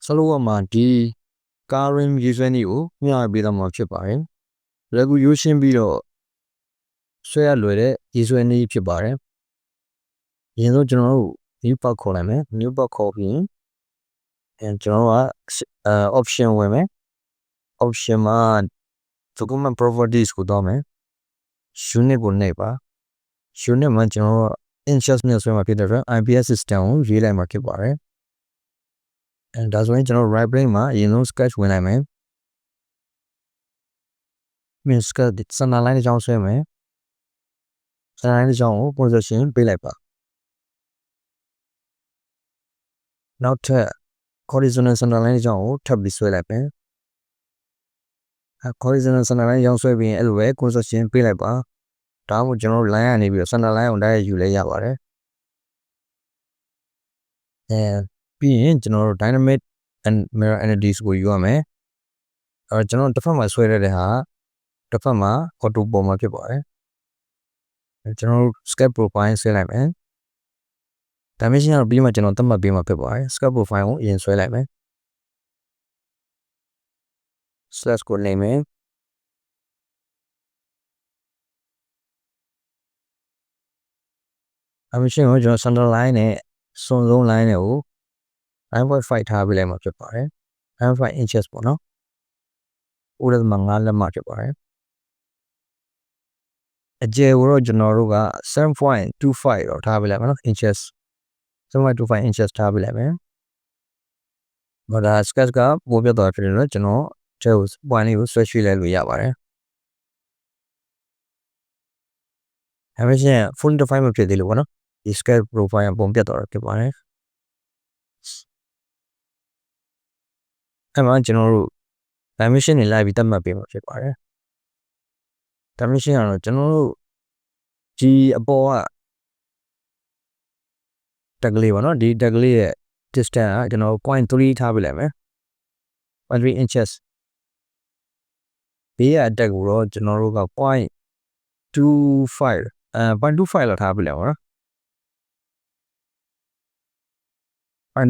Salwa di current user ni o nya be da ma phit paren regulation ပြီးတော့ဆွဲရလွယ်တဲ့ရေးဆွဲနည်းဖြစ်ပါတယ်။ရင်ဆုံးကျွန်တော်တို့ new part ခေါ်လိုက်မယ် new part ခေါ်ပြီးကျွန်တော်တို့ကoption ဝင်မယ် option မှာ document properties ကိုတောင်းမယ် unit ကိုနှိပ်ပါ unit မှာကျွန်တော်တို့ inches နဲ့ဆွဲမှာဖြစ်တဲ့အတွက် IPS system ကိုရေးလိုက်မှာဖြစ်ပါတယ်။ဒါဆိုရင်ကျွန်တော် right brain မှာအရင်ဆုံး sketch ဝင်လိုက်မယ်။ sketch စံနာ line တစ်ကြောင်းဆွဲမယ်စံနာ line တစ်ကြောင်းကို position ပေးလိုက်ပါနောက်ထပ် horizontal စံနာ line တစ်ကြောင်းကိုထပ်ပြီးဆွဲလိုက်မယ် horizontal စံနာ line တစ်ကြောင်းဆွဲပြီးရင်အဲ့လိုပဲ position ပေးလိုက်ပါဒါမှမဟုတ်ကျွန်တော်တို့ line ကနေပြီးတော့စံနာ line ကိုတိုက်ရိုက်ယူလဲရပါတယ်ပြီးရင်ကျွန်တော်တို့ dynamic and mirror entities ကိုယူရမယ်ကျွန်တော်တစ်ဖက်မှာဆွဲရတဲ့ဟာတစ်ဖက်မှာ auto ပေါ်မှာဖြစ်ပါတယ်ကျွန်တော်တို့ sketch profile ဆွဲလိုက်မယ် dimension ကိုပြီးမှကျွန်တော်သတ်မှတ်ပေးမှာဖြစ်ပါတယ် sketch profile ကိုအရင်ဆွဲလိုက်မယ် slash ကိုနေမယ် dimension ကိုကျွန်တော် center line နဲ့စွန်ဆုံး line နဲ့ကို 9.5 ထားပေးလိုက်မှာဖြစ်ပါတယ် 9.5 inches ပေါ့နော်ဥဒ္ဒမှာ5လက်မဖြစ်ပါတယ်အကျယ်ကိုတော့ကျွန်တော်တို့က 7.25 တော့ထားပေးလိုက်မယ်နော် inches 7.25 inches ထားပေးလိုက်မယ်ဘာသာ sketch ကပိုပြတ်သွားဖြစ်တယ်နော်ကျွန်တော်ကျဲကို point လေးကိုဆွဲရွှေ့လိုက်လို့ရပါတယ်ဒါပေမဲ့ full define မဖြစ်သေးလို့ပေါ့နော်ဒီ sketch profile ပုံပြတ်သွားတာဖြစ်ပါတယ်အဲ့မှာကျွန်တော်တို့ dimension တွေလိုက်ပြီးသတ်မှတ်ပေးမှာဖြစ်ပါတယ် dimension ကတော့ကျွန်တော်တို့ဒီအပေါ်ကတက်ကလေးပေါ့နော်ဒီတက်ကလေးရဲ့ distance ကကျွန်တော် 0.3 ထားပေးလိုက်မယ် 0.3 inches ဘေးကအတက်ကိုတော့ကျွန်တော်တို့က 0.25 0.25 လောက်ထားပေးလိုက်ပါနော်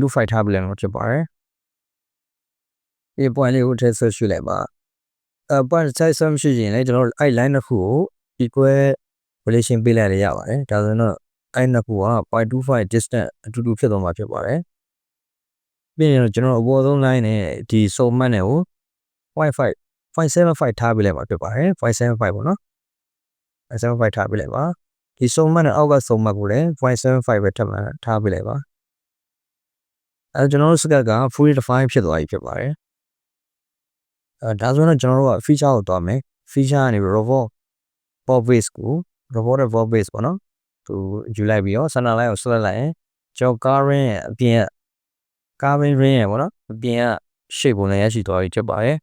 0.25 ထားပေးလိုက်မှာဖြစ်ပါတယ်ဒီ point လေးကိုထည့်ဆွဲရွှေ့လိုက်ပါ point size မရှိရင်လည်းကျွန်တော်အဲ့ line တစ်ခုကို equal relation ပေးလိုက်ရရပါတယ်ဒါဆိုတော့အဲ့နှစ်ခုက 0.25 distance အတူတူဖြစ်သွားမှာဖြစ်ပါတယ်ပြီးရင်ကျွန်တော်အပေါ်ဆုံး line နဲ့ဒီစုံမှတ်နဲ့ကို 0.75 ထားပေးလိုက်မှာဖြစ်ပါတယ် 0.75 ပေါ့နော် 0.75 ထားပေးလိုက်ပါဒီစုံမှတ်နဲ့အောက်ကစုံမှတ်ကိုလည်း 0.75 ပဲထပ်မှထားပေးလိုက်ပါကျွန်တော်တို့ sketch က fully define ဖြစ်သွားပြီဖြစ်ပါတယ်ဒါဆိုတော့ကျွန်တော်တို့က feature ကိုသွားမယ် feature ကနေ robot base ကို robot base ပေါ့နော်သူယူလိုက်ပြီးတော့ center line ကို select လိုက်ရင်ကျွန်တော် current အပြင် current ring ရပေါ့နော်အပြင်က shape ပုံနဲ့ရရှိသွားပြီဖြစ်ပါတယ်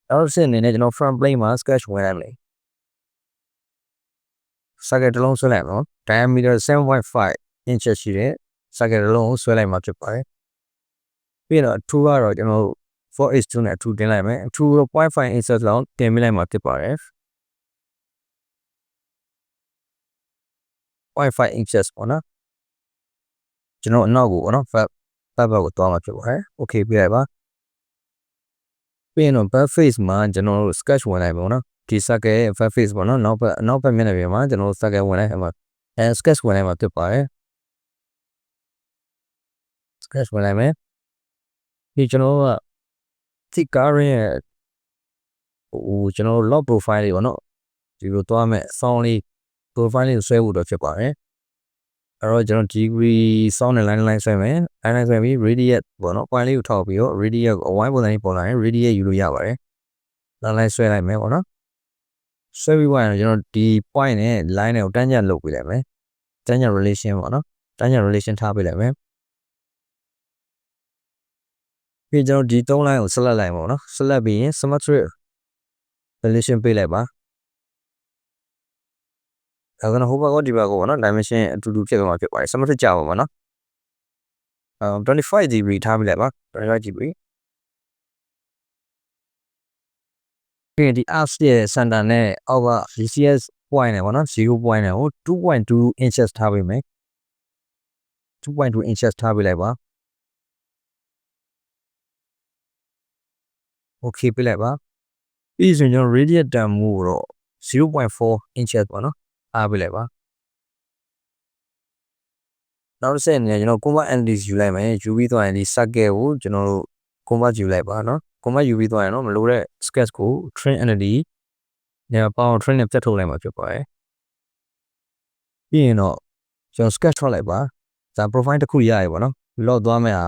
အဲ့တော့အနေနဲ့ကျွန်တော် front plane မှာ sketch ဝင်လိုက်မယ် circle တစ်လုံးဆွဲလိုက်နော် diameter 7.5 inches ရှိတဲ့ circle တစ်လုံးကိုဆွဲလိုက်မှာဖြစ်ပါတယ်ပြီးတော့ tool ကတော့ကျွန်တော် 4h2 နဲ့အထူတင်လိုက်မယ်အထူတော့ 0.5 inches လောက်တင်ပေးလိုက်မှာဖြစ်ပါတယ် 0.5 inches ပေါ့နော်ကျွန်တော်အနောက်ကိုပေါ့နော် back ကိုသွားမှာဖြစ်ပါတယ် okay ပြလိုက်ပါပြီးရင်တော့ back face မှာကျွန်တော်တို့ sketch ဝင်လိုက်ပါပေါ့နော်ဒီ circle ရဲ့ back face ပေါ့နော်နောက်ဘက်မျက်နှာပြင်မှာကျွန်တော်တို့ circle ဝင်လိုက်မှာsketch ဝင်လိုက်မှာဖြစ်ပါတယ် sketch ဝင်လိုက်မယ်ဒီကျွန်တော်တို့ကဒီ current ရဲ့ကျွန်တော်တို့ log profile လေးပေါ့နော်ဒီလိုသွားမယ် sound လေး profile လေးကိုဆွဲဖို့တော့ဖြစ်ပါတယ်အဲ့တော့ကျွန်တော် degree sound နဲ့ line ဆွဲမယ် line ဆွဲပြီး radius ပေါ့နော် point လေးကိုထောက်ပြီးတော့ radius ကိုအဝိုင်းပုံစံလေးပေါ်လာရင် radius ယူလို့ရပါတယ် line ဆွဲလိုက်မယ်ပေါ့နော်ဆွဲပြီးသွားရင်ကျွန်တော်ဒီ point နဲ့ line နဲ့ကို tangent လုပ်ပေးလိုက်မယ် tangent relation ပေါ့နော် tangent relation ထားပေးလိုက်မယ်ပြီးကျွန်တော်ဒီ3 line ကို select လိုက်ပါပေါ့နော် select ပြီးရင် symmetric relation ပေးလိုက်ပါဒါကဟိုဘက်ကဒီဘက်ကပေါ့နော် dimension အတူတူဖြစ်သွားမှာဖြစ်ပါတယ် symmetric ကြပါပါနော်25 degree ထားပေးလိုက်ပါ25 degree ပြီးရင်ဒီ arc ရဲ့ center နဲ့အောက်က VCS point နဲ့ပေါ့နော် 0 point နဲ့ကို 2.2 inches ထားပေးမယ် 2.2 inches ထားပေးလိုက်ပါ okay ပြလိုက်ပါပြီးဆိုရင်ကျွန်တော် radius တန်မှုတော့ 0.4 inches ပေါ့နော်အားပြလိုက်ပါနောက်တစ်ဆက်အနေနဲ့ကျွန်တော် convert analysis ယူလိုက်မယ်ယူပြီးသွားရင်ဒီ circle ကိုကျွန်တော်တို့ convert ယူလိုက်ပါနော် convert ယူပြီးသွားရင်တော့မလိုတဲ့ sketch ကို train entity နဲ့ power train နဲ့ပြတ်ထုတ်လိုက်မှာဖြစ်ပါတယ်ပြီးရင်တော့ကျွန်တော် sketch ထွက်လိုက်ပါဒါ profile တစ်ခုရရပါတော့လော့သွားမယ်ဟာ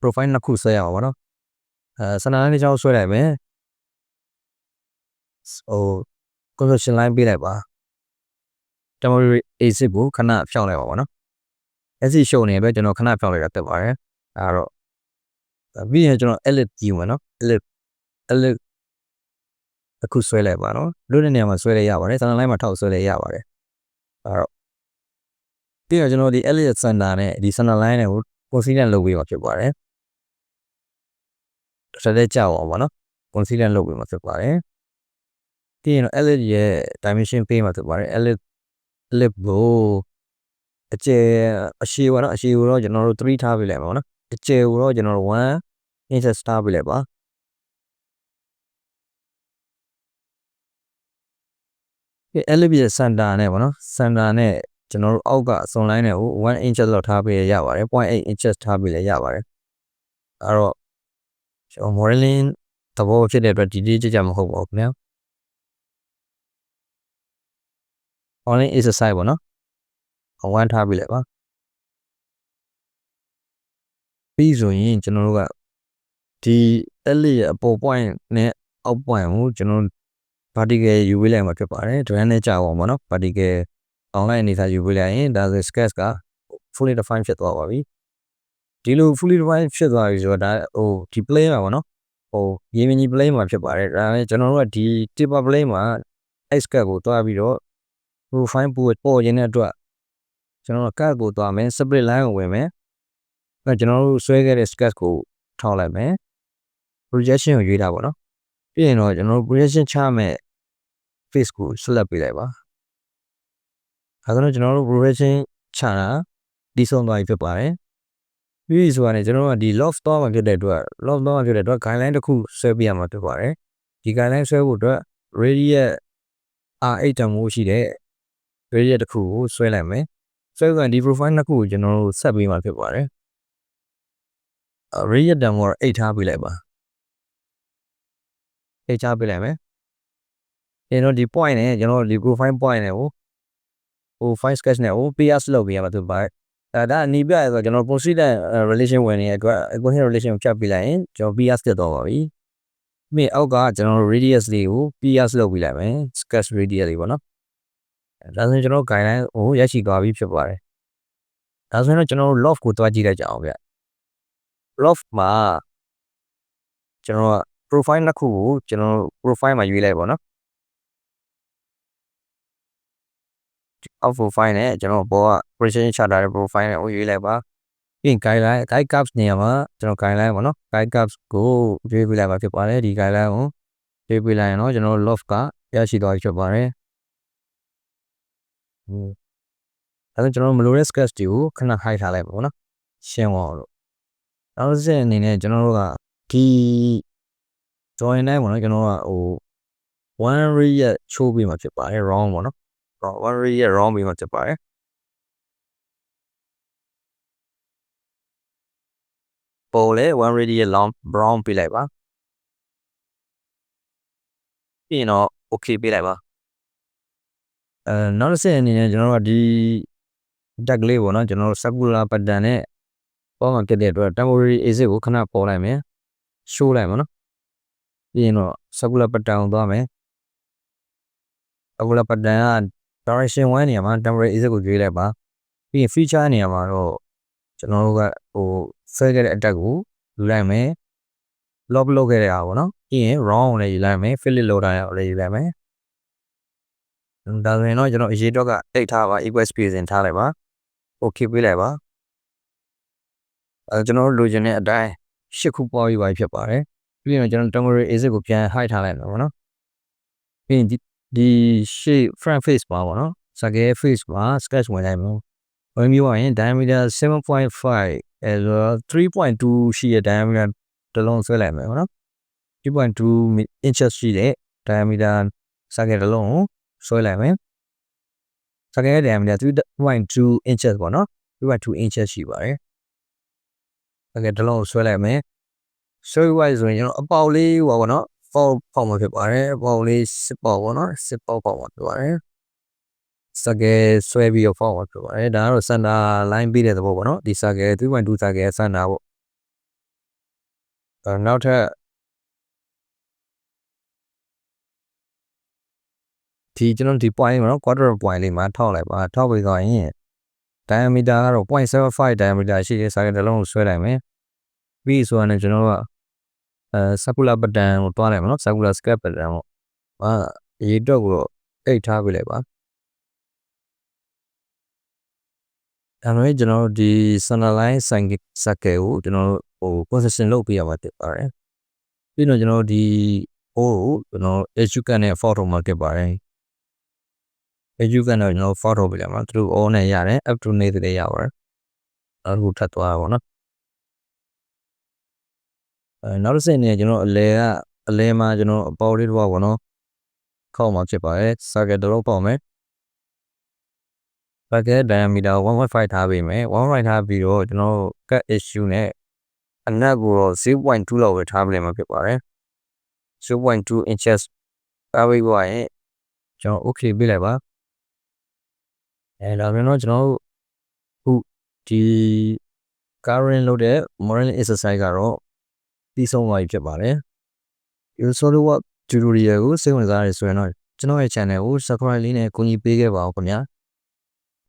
profile နှစ်ခုဆွဲရအောင်ပါနော်စနလေးကြောင်းဆွဲလိုက်မယ်construction line ပေးလိုက်ပါ temporary exit ကိုခဏဖြောင်းလိုက်ပါပေါ့နော် exit ရှုံနေပဲကျွန်တော်ခဏဖြောင်းလိုက်တာတက်ပါတယ်အဲတော့ပြီးရင်ကျွန်တော် edit ကြည့်မယ်နော် edit အခုဆွဲလိုက်ပါနော်လွတ်တဲ့နေရာမှာဆွဲလိုက်ရပါတယ်စနလိုင်းမှာထောက်ဆွဲလိုက်ရပါတယ်အဲတော့ပြီးတော့ကျွန်တော်ဒီ edit center နဲ့ဒီ center line နဲ့ကို concealer လုပ်ပေးမှာဖြစ်ပါတယ်တစ်ချက်ကြောက်အောင်ပါနော် concealer လုပ်ပေးမှာဖြစ်ပါတယ်ပြီးရင်တော့ edit ရဲ့ dimension ပေးမှာဖြစ်ပါတယ် edit ကိုအရှည်ပါနော်အရှည်ကိုတော့ကျွန်တော်တို့3ထားပေးလိုက်ပါနော်အကျယ်ကိုတော့ကျွန်တော်တို့1 inches ထားပေးလိုက်ပါedit ရဲ့ center နဲ့ပေါ့နော် center နဲ့ကျွန်တော်တို့အောက်ကအစွန် line နဲ့ကို1 inches လောက်ထားပေးရပါတယ် 0.8 inches ထားပေးလည်းရပါတယ်အဲ့တော့ကျွန်တော် modeling သဘောဖြစ်တဲ့အတွက်ဒီလေးကြမဟုတ်ပါဘူးခင်ဗျာ online exercise ပေါ့နော်1ထားပေးလိုက်ပါပြီးဆိုရင်ကျွန်တော်တို့ကဒီ edit ရဲ့အပေါ် point နဲ့အောက် point ကိုကျွန်တော် vertical ယူပေးလိုက်မှာဖြစ်ပါတယ် drag နဲ့ကြာအောင်ပေါ့နော် vertical online အနေထားယူပေးလိုက်ရင်ဒါဆို sketch က fully defined ဖြစ်သွားပါပြီဒီလို fully defined ဖြစ်သွားပြီဆိုတော့ဒါဒီ plane မှာပေါ့နော်ရေမြင့်ကြီး plane မှာဖြစ်ပါတယ်ဒါလည်းကျွန်တော်တို့ကဒီ taper plane မှာ x cut ကိုတွားပြီးတော့ profile ပေါ်ရင်းတဲ့အတွက်ကျွန်တော်တို့ cut ကိုတွားမယ် split line ကိုဝင်မယ်အဲကျွန်တော်တို့ဆွဲခဲ့တဲ့ sketch ကိုထောက်လိုက်မယ် projection ကိုရွေးတာပေါ့နော်ပြီးရင်တော့ကျွန်တော်တို့ projection ချမယ် face ကို select ပေးလိုက်ပါအဲဒါတော့ကျွန်တော်တို့ projection ချတာဒီဆုံးသွားပြီဖြစ်ပါတယ်ပြီးဆိုရင်ကျွန်တော်တို့ကဒီ loft သွားမှာဖြစ်တဲ့အတွက် guideline တစ်ခုဆွဲပြရမှာဖြစ်ပါတယ်ဒီ guideline ဆွဲဖို့အတွက် radius r8 တန်ဖိုးရှိတဲ့ radius တစ်ခုကိုဆွဲလိုက်မယ်ဆွဲဆိုရင်ဒီ profile နှစ်ခုကိုကျွန်တော်တို့ဆက်ပေးမှာဖြစ်ပါတယ်radius တန်ဖိုး8ထားပေးလိုက်ပါ8ချပေးလိုက်မယ်ကျွန်တော်ဒီ point နဲ့ကျွန်တော်ဒီ profile point နဲ့ကိုfile sketch နဲ့ကို PS လုပ်ပေးရမှာဖြစ်ပါတယ်ဒါအနီးပြရဆိုကျွန်တော် proceeded relation ဝင်နေတဲ့အတွက် equation relation ကိုဖြတ်ပေးလိုက်ရင်ကျွန်တော် PS တက်သွားပါပြီပြီးအောက်ကကျွန်တော် radius လေးကို PS လုပ်ပေးလိုက်မယ် sketch radius လေးပေါ့နော်ဒါဆိုရင်ကျွန်တော် guideline ကိုရရှိသွားပြီဖြစ်ပါတယ်ဒါဆိုရင်တော့ကျွန်တော် loft ကိုတွားကြည့်လိုက်ကြအောင်ဗျ loft မှာကျွန်တော် profile နှစ်ခုကိုကျွန်တော် profile မှာရွေးလိုက်ပါနော်အောက် profile နဲ့ကျွန်တော်ဘောက precision ချထားတဲ့ profile နဲ့ရွေးလိုက်ပါပြီးရင် guide curves နေရာမှာကျွန်တော် guideline ပေါ့နော် guide curves ကိုရွေးပေးလိုက်ပါဖြစ်ပါတယ်ဒီ guideline ကိုရွေးပေးလိုက်ရင်တော့ကျွန်တော် loft ကရရှိသွားပြီဖြစ်ပါတယ်အဲဒါကျွန်တော်မလိုတဲ့ sketch တွေကိုခဏ hide ထားလိုက်ပါပေါ့နော်ရှင်းသွားအောင်လို့နောက်တစ်ချက်အနေနဲ့ကျွန်တော်တို့ကဒီ drawing တိုင်းပေါ့နော်ကျွန်တော်ကone radius ချိုးပေးမှာဖြစ်ပါတယ် round ပေါ့နော် one radius round ပေးမှာဖြစ်ပါတယ်ပေါ်လေ one radius long brown ပေးလိုက်ပါပြီးရင်တော့ okay ပေးလိုက်ပါနောက်တစ်ချက်အနေနဲ့ကျွန်တော်တို့ကဒီ tag လေးပေါ့နော်ကျွန်တော်တို့ circular pattern နဲ့ပေါ်မှာဖြစ်တဲ့အတွက် temporary exit ကိုခဏပေါ်လိုက်မယ် show လိုက်ပါနော်ပြီးရင်တော့ circular pattern ကိုသွားမယ် circular pattern က direction 1နေရာမှာ temporary exit ကိုရွေးလိုက်ပါပြီးရင် feature နေရာမှာတော့ကျွန်တော်တို့ကဆွဲခဲ့တဲ့ attack ကိုယူလိုက်မယ် lock လုပ်ခဲ့တဲ့အားပေါ့နော်ပြီးရင် round ကိုလည်းယူလိုက်မယ် fill လုပ်တာကိုလည်းယူလိုက်မယ်ဒါဆိုရင်တော့ကျွန်တော်အရေးတော့ကတိတ်ထားပါ equal spacing ထားလိုက်ပါ okay ပေးလိုက်ပါကျွန်တော်တို့လိုချင်တဲ့အတိုင်း8ခုပေါင်းယူပါဖြစ်ပါတယ်ပြီးရင်ကျွန်တော် temporary exit ကိုပြန် hide ထားလိုက်မှာပေါ့နော်ပြီးရင်ဒီ shape front face ပါပေါ့နော် circle face မှာ sketch ဝင်လိုက်မှာဝင်ပြီးသွားရင် diameter 7.5 3.2 ရှိတဲ့ diameter တစ်လုံးဆွဲလိုက်မယ်ပေါ့နော် 2.2 inches ရှိတဲ့ diameter socket တစ်လုံးကိုဆွဲလိုက်မယ် socket ရဲ့ diameter 2.2 inches ပေါ့နော် 2.2 inches ရှိပါတယ် socket တစ်လုံးကိုဆွဲလိုက်မယ်ဆွဲပြီးဆိုရင်ကျွန်တော်အပေါက်လေးဟောပေါ့နော်ဖောက်မှာဖြစ်ပါတယ်အပေါက်လေးစစ်ပေါက်ပေါ့နော်စစ်ပေါက်ဖောက်မှာဖြစ်ပါတယ် socket ဆွဲပြီးတော့ဖောက်မှာဖြစ်ပါတယ်ဒါကတော့ center line ပေးတဲ့သဘောပေါ့နော်ဒီ socket 3.2 socket center ပေါ့နောက်ထပ်ဒီကျွန်တော်ဒီ point ပေါ့နော် quarter point လေးမှာထောက်လိုက်ပါထောက်ပြီးတော့ရင် diameter ကတော့ 0.75 diameter ရှိတဲ့ socket တစ်လုံးကိုဆွဲလိုက်မယ်ပြီးဆိုရင်ကျွန်တော်ကcircular pattern ကိုတွားလိုက်မှာနော် circular sketch pattern ပေါ့အရေးတော့ကိုအိတ်ထားပေးလိုက်ပါဒါပေမဲ့ကျွန်တော်တို့ဒီ center line socket ကိုကျွန်တော်တို့position လုပ်ပေးရမှာဖြစ်ပါတယ်ပြီးတော့ကျွန်တော်တို့ဒီ O ကိုကျွန်တော် edge cut နဲ့ photo မှာတက်ပါတယ် edge cut နဲ့ကျွန်တော် photo ပေးလိုက်မှာသူတို့ O နဲ့ရတယ် up to နေတဲ့ရပါတယ်အခုထပ်သွားပါဘောနော်နောက်တစ်ဆင့်နဲ့ကျွန်တော်အလဲမှာကျွန်တော်အပေါ်လေးတော့ပေါ့နော်ခောက်မှာဖြစ်ပါတယ် socket တစ်လုံးပေါက်မယ် socket diameter 1.5 ထားပေးမယ်1.5ထားပြီးတော့ကျွန်တော် cut issue နဲ့အနက်ကိုတော့ 0.2 လောက်ပဲထားပေးလိုက်မှာဖြစ်ပါတယ် 0.2 inches ထားပေးပါရင်ကျွန်တော် okay ပေးလိုက်ပါဒါပြန်တော့ကျွန်တော်ခုဒီ current လုပ်တဲ့ modeling exercise ကတော့ပြီးဆုံးသွားပြီဖြစ်ပါတယ်ဒီ SolidWorks tutorial ကိုစိတ်ဝင်စားရဆိုရင်တော့ကျွန်တော်ရဲ့ channel ကို subscribe လေးနဲ့ကူညီပေးခဲ့ပါဦးခင်ဗျာ